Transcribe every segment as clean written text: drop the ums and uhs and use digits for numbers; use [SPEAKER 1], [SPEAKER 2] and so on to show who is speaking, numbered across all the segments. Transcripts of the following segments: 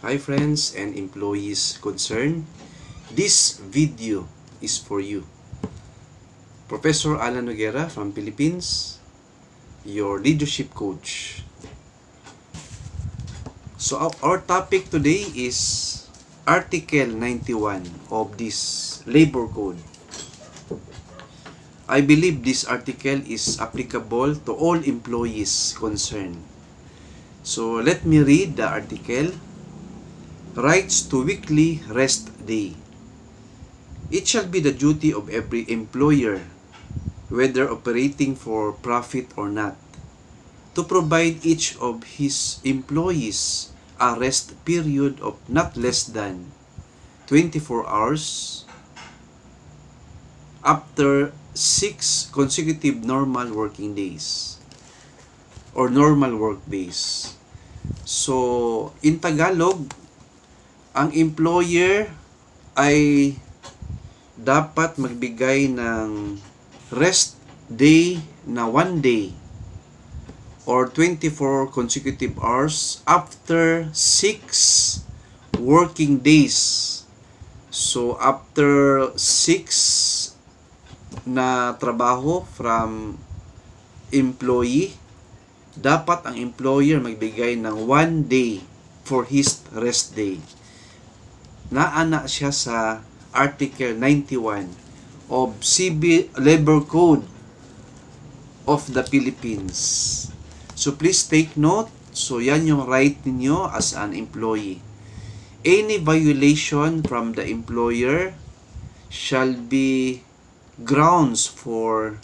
[SPEAKER 1] Hi friends and employees concerned. This video is for you. Professor Alan Noguera from Philippines, your leadership coach. So our topic today is Article 91 of this Labor Code. I believe this article is applicable to all employees concerned. So let me read the article. Rights to weekly rest day. It shall be the duty of every employer, whether operating for profit or not, to provide each of his employees a rest period of not less than 24 hours after 6 consecutive normal working days or normal work days. So, in Tagalog, ang employer ay dapat magbigay ng rest day na 1 day or 24 consecutive hours after 6 working days. So, after 6 na trabaho from employee, dapat ang employer magbigay ng 1 day for his rest day. Naana siya sa Article 91 of Civil Labor Code of the Philippines. So please take note. So yan yung right ninyo as an employee. Any violation from the employer shall be grounds for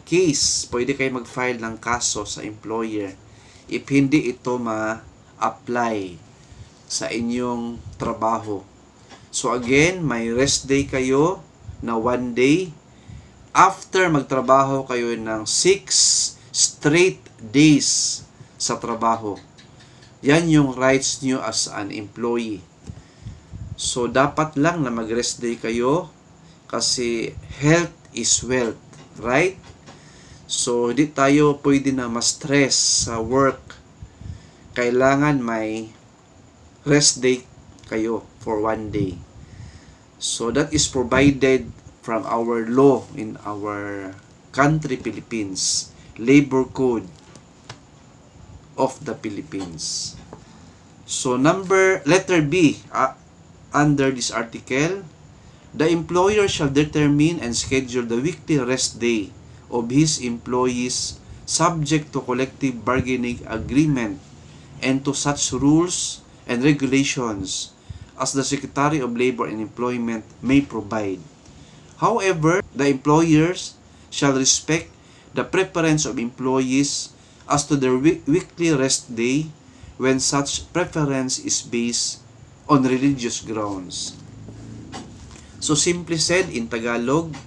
[SPEAKER 1] case. Pwede kayo mag-file ng kaso sa employer if hindi ito ma-apply sa inyong trabaho. So again, may rest day kayo na 1 day after magtrabaho kayo ng 6 straight days sa trabaho. Yan yung rights nyo as an employee. So dapat lang na mag-rest day kayo kasi health is wealth, right? So hindi tayo pwede na ma-stress sa work. Kailangan may rest day kayo for 1 day. So that is provided from our law in our country, Philippines, Labor Code of the Philippines. So letter B, under this article, the employer shall determine and schedule the weekly rest day of his employees subject to collective bargaining agreement and to such rules and regulations as the Secretary of Labor and Employment may provide. However, the employers shall respect the preference of employees as to their weekly rest day when such preference is based on religious grounds. So simply said in Tagalog,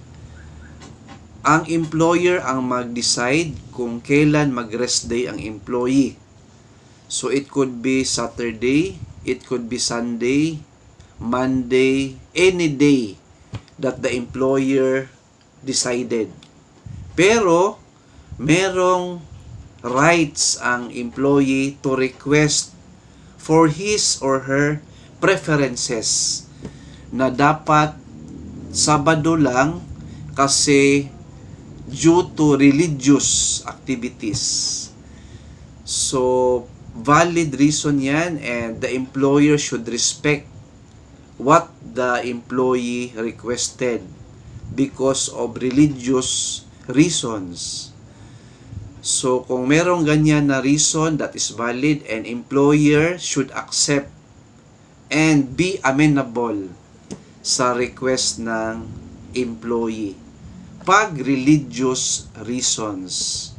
[SPEAKER 1] ang employer ang mag-decide kung kailan mag-rest day ang employee. So it could be Saturday, it could be Sunday, Monday, any day that the employer decided. Pero merong rights ang employee to request for his or her preferences na dapat Sabado lang kasi due to religious activities. So valid reason yan, and the employer should respect what the employee requested because of religious reasons. So kung merong ganyan na reason that is valid, and employer should accept and be amenable sa request ng employee pag religious reasons.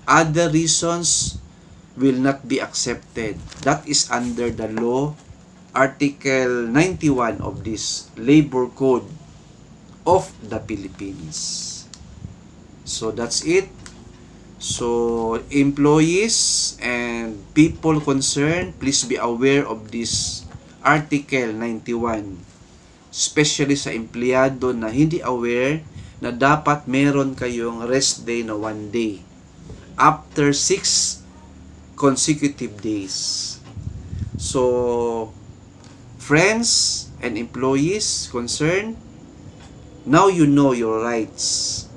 [SPEAKER 1] Other reasons will not be accepted. That is under the law, Article 91 of this Labor Code of the Philippines. So that's it. So employees and people concerned, please be aware of this Article 91. Especially sa empleyado na hindi aware na dapat meron kayong rest day na 1 day after 6 consecutive days. So, friends and employees concerned, now you know your rights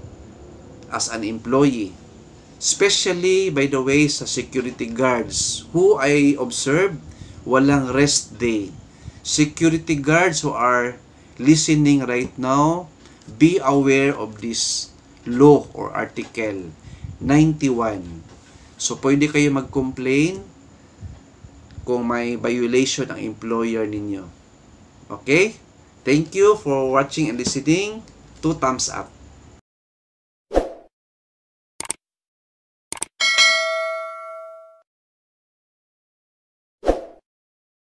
[SPEAKER 1] as an employee. Especially, by the way, sa security guards who I observed, walang rest day. Security guards who are listening right now, be aware of this law or Article 91. So, pwede kayo mag-complain kung may violation ang employer ninyo. Okay? Thank you for watching and listening. 2 thumbs up.